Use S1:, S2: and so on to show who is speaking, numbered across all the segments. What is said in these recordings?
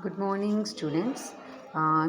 S1: Good morning, students.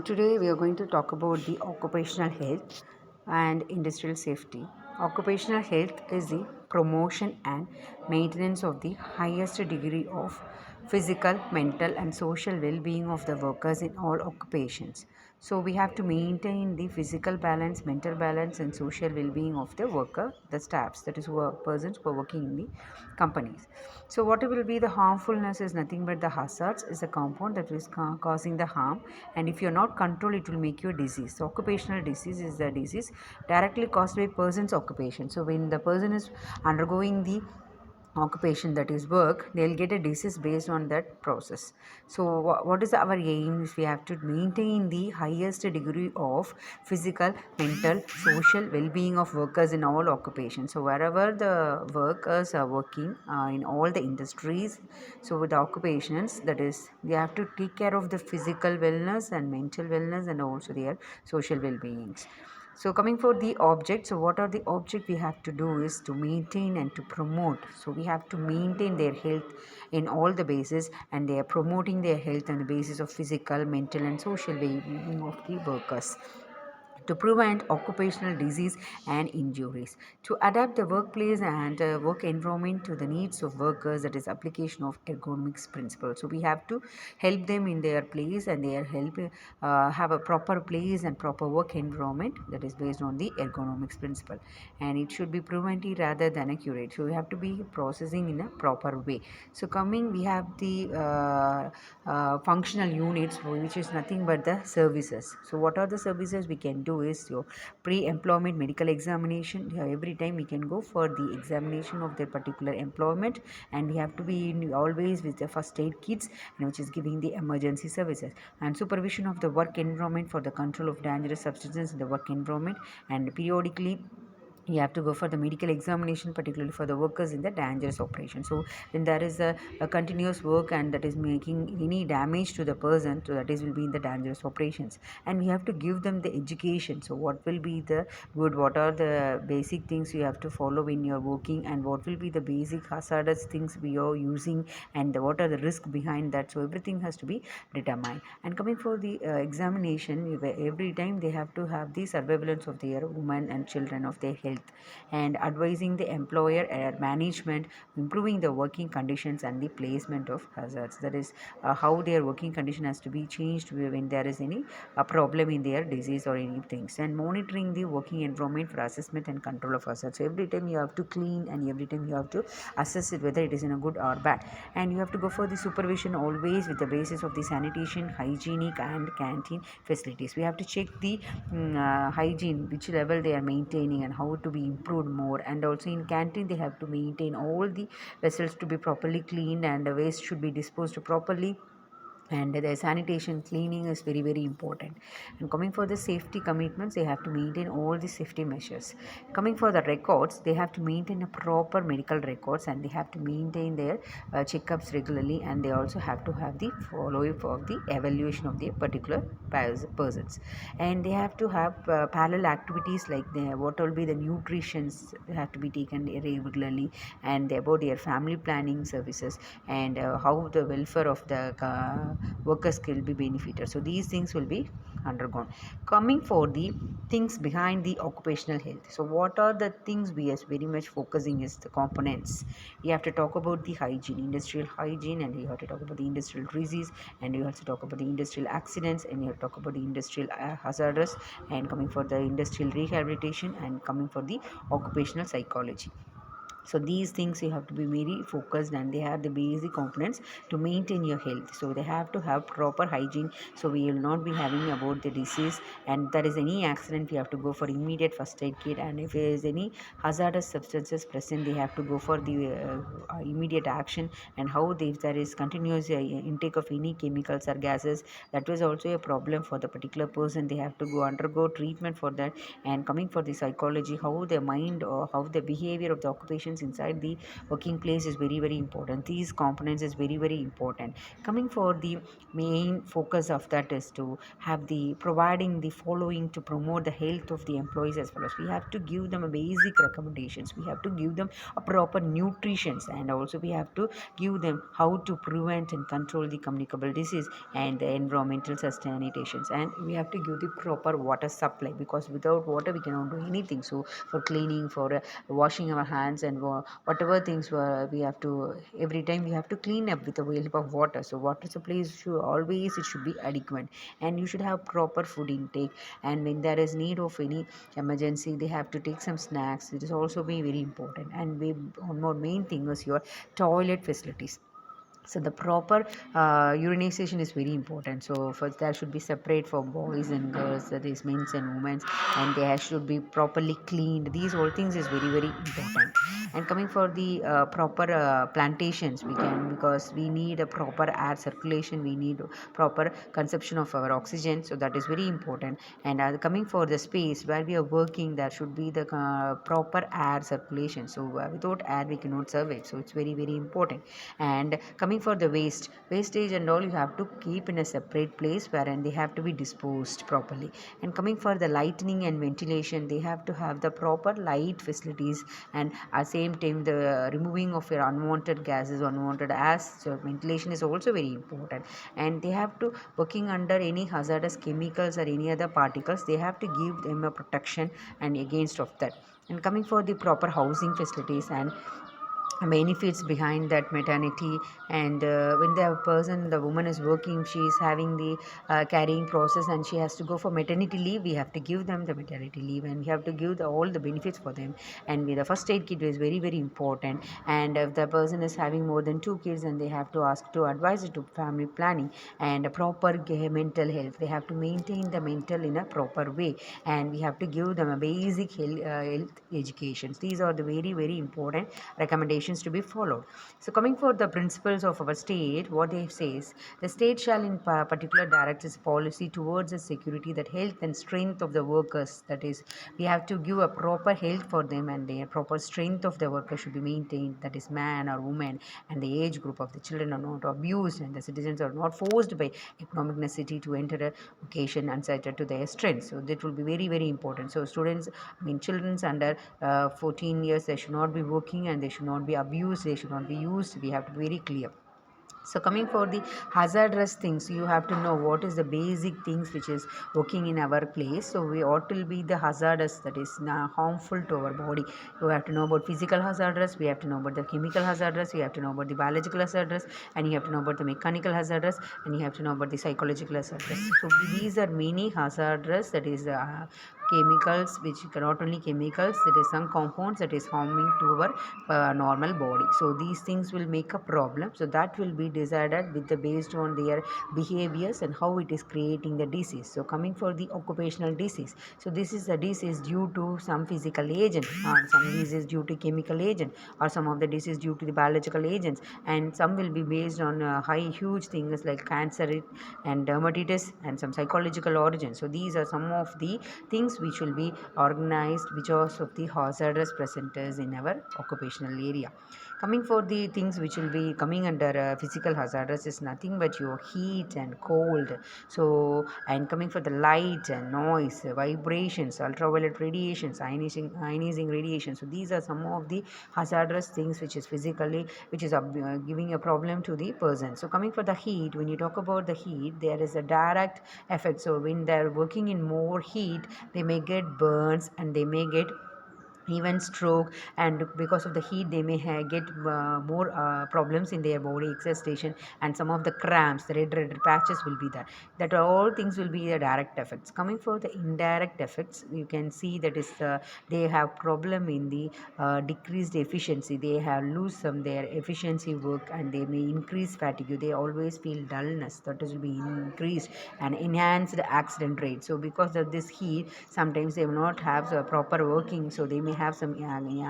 S1: Today we are going to talk about the occupational health and industrial safety. Occupational health is the promotion and maintenance of the highest degree of physical, mental, and social well being of the workers in all occupations. So, we have to maintain the physical balance, mental balance, and social well being of the worker, the staffs, that is, persons who are working in the companies. So what will be the harmfulness is nothing but the hazards is a compound that is causing the harm, and if you're not control it will make you a disease. So occupational disease is the disease directly caused by person's occupation. So when the person is undergoing the occupation, that is work, they'll get a disease based on that process. So what is our aim is we have to maintain the highest degree of physical, mental, social well-being of workers in all occupations. So wherever the workers are working in all the industries, so with the occupations, that is they have to take care of the physical wellness and mental wellness and also their social well-beings. So coming for the object, so what are the object we have to do is to maintain and to promote. So we have to maintain their health in all the bases, and they are promoting their health on the basis of physical, mental, and social well-being of the workers to prevent occupational disease and injuries, to adapt the workplace and work environment to the needs of workers, that is application of ergonomics principle. So we have to help them in their place and their help have a proper place and proper work environment that is based on the ergonomics principle, and it should be preventive rather than accurate. So we have to be processing in a proper way. So coming, we have the functional units, which is nothing but the services. So what are the services we can do is your pre-employment medical examination. Every time we can go for the examination of their particular employment, and we have to be always with the first aid kits, and which is giving the emergency services, and supervision of the work environment for the control of dangerous substances in the work environment, and periodically you have to go for the medical examination, particularly for the workers in the dangerous operation. So when there is a continuous work and that is making any damage to the person, so that is will be in the dangerous operations, and we have to give them the education. So what will be the good, what are the basic things you have to follow when you are working, and what will be the basic hazardous things we are using, and what are the risk behind that. So everything has to be determined. And coming for the examination, every time they have to have the surveillance of their women and children of their health, and advising the employer management, improving the working conditions and the placement of hazards, that is how their working condition has to be changed when there is any problem in their disease or any things, and monitoring the working environment for assessment and control of hazards. So every time you have to clean, and every time you have to assess it whether it is in a good or bad, and you have to go for the supervision always with the basis of the sanitation, hygienic, and canteen facilities. We have to check the hygiene, which level they are maintaining and how to be improved more, and also in canteen they have to maintain all the vessels to be properly cleaned, and the waste should be disposed properly, and the sanitation cleaning is very important. And coming for the safety commitments, they have to maintain all the safety measures. Coming for the records, they have to maintain a proper medical records, and they have to maintain their checkups regularly, and they also have to have the follow up of the evaluation of the particular persons, and they have to have parallel activities like what will be the nutritions have to be taken regularly, and about their family planning services, and how the welfare of the workers will be benefited. So these things will be undergone. Coming for the things behind the occupational health, so what are the things we are very much focusing is the components. You have to talk about the hygiene, industrial hygiene, and you have to talk about the industrial disease, and you have to talk about the industrial accidents, and you have to talk about the industrial hazardous, and coming for the industrial rehabilitation, and coming for the occupational psychology. So these things you have to be very focused, and they have the basic components to maintain your health. So they have to have proper hygiene, so we will not be having about the disease, and there is any accident we have to go for immediate first aid kit, and if there is any hazardous substances present, they have to go for the immediate action, and how if there is continuous intake of any chemicals or gases, that was also a problem for the particular person. They have to go undergo treatment for that. And coming for the psychology, how the mind or how the behavior of the occupations components inside the working place is very very important. These components is very very important. Coming for the main focus of that is to have the providing the following to promote the health of the employees as well as we have to give them a basic recommendations, we have to give them a proper nutrition, and also we have to give them how to prevent and control the communicable disease and the environmental sustainations, and we have to give the proper water supply because without water we cannot do anything. So for cleaning, for washing our hands and whatever things we have to, every time we have to clean up with the help of water. So water supply should always, it should be adequate, and you should have proper food intake, and when there is need of any emergency they have to take some snacks. It is also very important. And one more main thing is your toilet facilities. So the proper urination is very important. So first there should be separate for boys and girls, that is men's and women's, and they should be properly cleaned. These all things is very very important. And coming for the proper plantations, we can, because we need a proper air circulation, we need proper consumption of our oxygen, so that is very important. And coming for the space where we are working, there should be the proper air circulation. So without air we cannot survive, so it's very very important. And coming for the wastage and all, you have to keep in a separate place wherein they have to be disposed properly. And coming for the lighting and ventilation, they have to have the proper light facilities, and at the same time the removing of your unwanted gases, unwanted airs. So ventilation is also very important. And they have to working under any hazardous chemicals or any other particles, they have to give them a protection and against of that. And coming for the proper housing facilities and benefits behind that maternity. And when the person, the woman is working, she is having the carrying process and she has to go for maternity leave, we have to give them the maternity leave, and we have to give all the benefits for them. And with the first aid kit is very very important. And if the person is having more than 2 kids, and they have to ask to advise it to family planning. And a proper mental health, they have to maintain the mental in a proper way, and we have to give them a basic health education. These are the very very important recommendations to be followed. So coming for the principles of our state, what they says, the state shall in particular direct its policy towards the security, that health and strength of the workers, that is we have to give a proper health for them, and the proper strength of the worker should be maintained, that is man or woman, and the age group of the children are not abused, and the citizens are not forced by economic necessity to enter a vocation unsighted to their strength. So that will be very very important. So students, I mean children's under 14 years, they should not be working, and they should not be abused, they should not be used. We have to be very clear. So coming for the hazardous things, you have to know what is the basic things which is working in our place. So we ought to be the hazardous, that is harmful to our body. You have to know about physical hazardous, we have to know about the chemical hazardous, we have to know about the biological hazardous, and you have to know about the mechanical hazardous, and you have to know about the psychological hazardous. So these are many hazardous, that is chemicals, which not only chemicals, there is some compounds that is harming to our normal body. So these things will make a problem, so that will be decided with the based on their behaviors and how it is creating the disease. So coming for the occupational disease, so this is a disease due to some physical agent, or some disease due to chemical agent, or some of the disease due to the biological agents, and some will be based on huge things like cancer and dermatitis and some psychological origin. So these are some of the things which will be organized because of the hazardous presenters in our occupational area. Coming for the things which will be coming under physical hazardous is nothing but your heat and cold. So and coming for the light and noise, vibrations, ultraviolet radiations, ionizing radiation. So these are some of the hazardous things which is physically, which is giving a problem to the person. So coming for the heat, when you talk about the heat, there is a direct effect. So when they're working in more heat, they may get burns, and they may get even stroke, and because of the heat they may get more problems in their body exhaustion, and some of the cramps, the red patches will be there. That all things will be the direct effects. Coming for the indirect effects, you can see that is they have problem in the decreased efficiency, they have lose some their efficiency work, and they may increase fatigue, they always feel dullness, that will be increased, and enhanced accident rate. So because of this heat, sometimes they will not have the proper working, so they may have some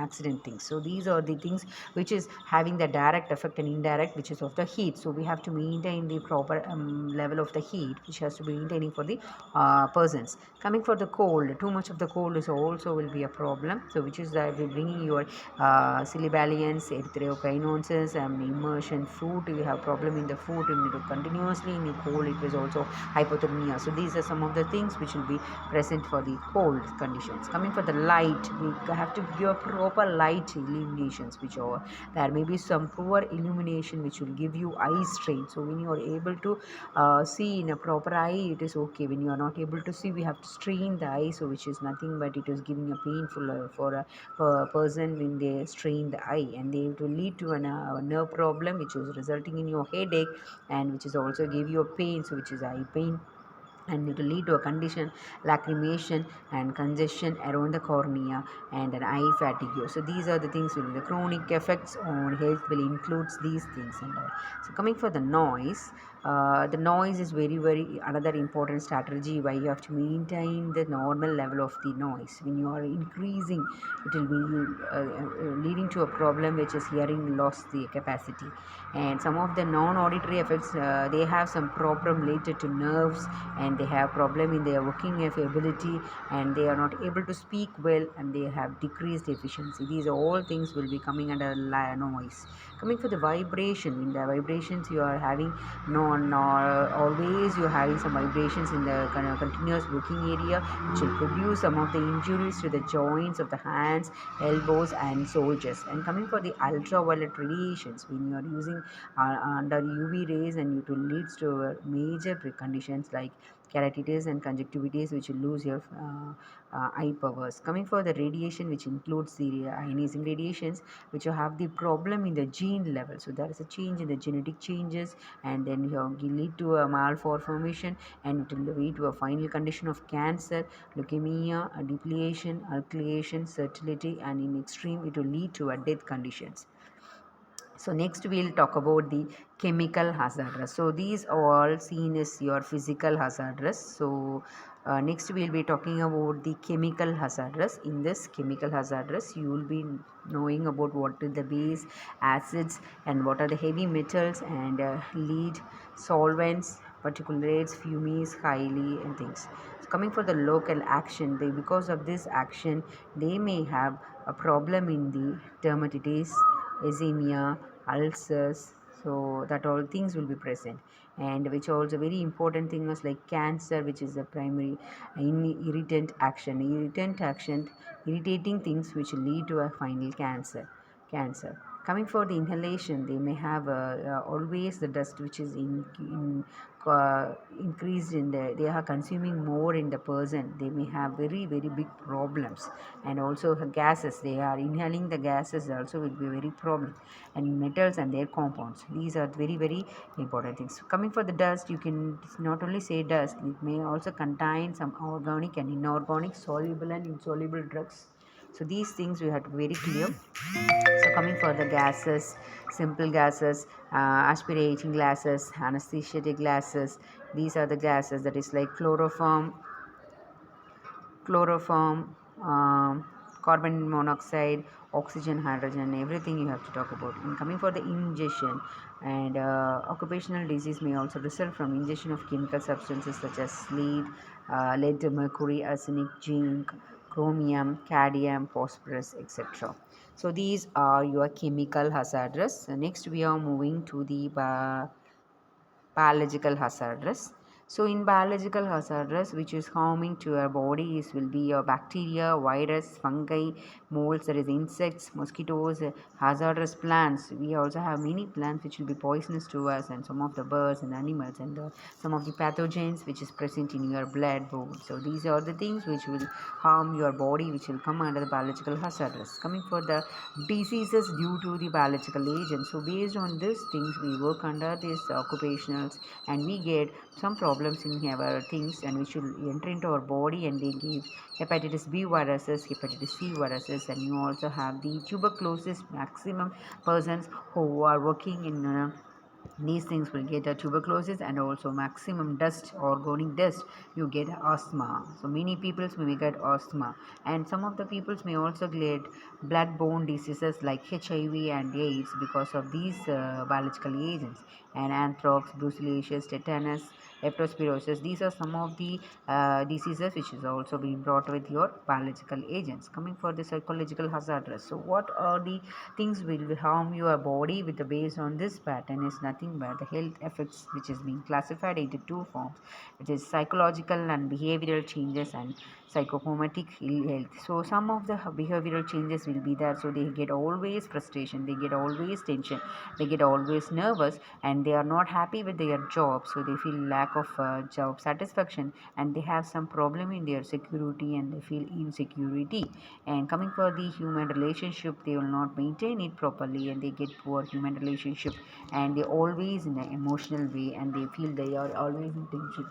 S1: accident things. So these are the things which is having the direct effect and indirect, which is of the heat. So we have to maintain the proper level of the heat, which has to be maintaining for the persons. Coming for the cold, too much of the cold is also will be a problem. So which is that we bringing your syllabalians, erythroquinones, immersion food. We have problem in the food and continuously in the cold. It was also hypothermia. So these are some of the things which will be present for the cold conditions. Coming for the light, we have to give proper light illuminations, which are there may be some poor illumination which will give you eye strain. So when you are able to see in a proper eye, it is okay. When you are not able to see, we have to strain the eye, so which is nothing but it is giving a painful for a person when they strain the eye, and they will lead to a nerve problem which is resulting in your headache, and which is also give you a pain, so which is eye pain, and it will lead to a condition lacrimation and congestion around the cornea and an eye fatigue. So these are the things will the chronic effects on health will includes these things and all. So coming for the noise is very another important strategy why you have to maintain the normal level of the noise. When you are increasing, it will be leading to a problem which is hearing loss the capacity, and some of the non-auditory effects they have some problem related to nerves, and they have problem in their working ability, and they are not able to speak well, and they have decreased efficiency. These are all things will be coming under noise. Coming for the vibration, in the vibrations you are having always you are having some vibrations in the kind of continuous working area, which will produce some of the injuries to the joints of the hands, elbows and soldiers. And coming for the ultraviolet radiations, when you are using under UV rays, and it will leads to major conditions like keratitis and conjunctivitis, which will lose your eye powers. Coming for the radiation, which includes the ionizing radiations, which will have the problem in the gene level. So there is a change in the genetic changes, and then you lead to a malformation, and it will lead to a final condition of cancer, leukemia, depletion, alkylation, fertility, and in extreme it will lead to a death conditions. So next we'll talk about the chemical hazardous. So these are all seen as your physical hazardous. So next we'll be talking about the chemical hazardous. In this chemical hazardous, you will be knowing about what is the base, acids, and what are the heavy metals, and lead, solvents, particulates, fumes, highly, and things. So coming for the local action, because of this action, they may have a problem in the dermatitis, eczema, ulcers. So that all things will be present, and which also very important thing is like cancer, which is the primary irritant action, irritating things which lead to a final cancer. Coming for the inhalation, they may have always the dust which is increased in they are consuming more in the person. They may have very big problems, and also the gases, they are inhaling the gases also will be very problem, and metals and their compounds. These are very important things. Coming for the dust, you can not only say dust, it may also contain some organic and inorganic, soluble and insoluble drugs. So these things we have to be very clear. So coming for the gases, simple gases, aspirating gases, anesthetic gases, these are the gases that is like chloroform, carbon monoxide, oxygen, hydrogen, everything you have to talk about. And coming for the ingestion, and occupational disease may also result from ingestion of chemical substances such as lead, mercury, arsenic, zinc, chromium, cadmium, phosphorus, etc. So these are your chemical hazards. Next we are moving to the biological hazardous. So in biological hazardous, which is harming to our bodies, will be your bacteria, virus, fungi, molds, that is insects, mosquitoes, hazardous plants. We also have many plants which will be poisonous to us, and some of the birds and animals, and some of the pathogens which is present in your blood bone. So these are the things which will harm your body, which will come under the biological hazardous. Coming for the diseases due to the biological agents. So based on these things, we work under these occupationals, and we get some problems in our things, and which will enter into our body, and they give hepatitis B viruses, hepatitis C viruses, and you also have the tuberculosis. Maximum persons who are working in these things will get a tuberculosis, and also maximum dust, organic dust, you get asthma. So many peoples may get asthma, and some of the peoples may also get blood-borne diseases like HIV and AIDS because of these biological agents, and anthrax, brucellosis, tetanus, leptospirosis. These are some of the diseases which is also being brought with your biological agents. Coming for the psychological hazardous, so what are the things will harm your body with the based on this pattern is nothing but the health effects, which is being classified into two forms, which is psychological and behavioral changes and psychosomatic ill health. So some of the behavioral changes will be there, so they get always frustration, they get always tension, they get always nervous, and they are not happy with their job, so they feel lack of job satisfaction, and they have some problem in their security, and they feel insecurity. And coming for the human relationship, they will not maintain it properly, and they get poor human relationship, and they always in an emotional way, and they feel they are always in tension.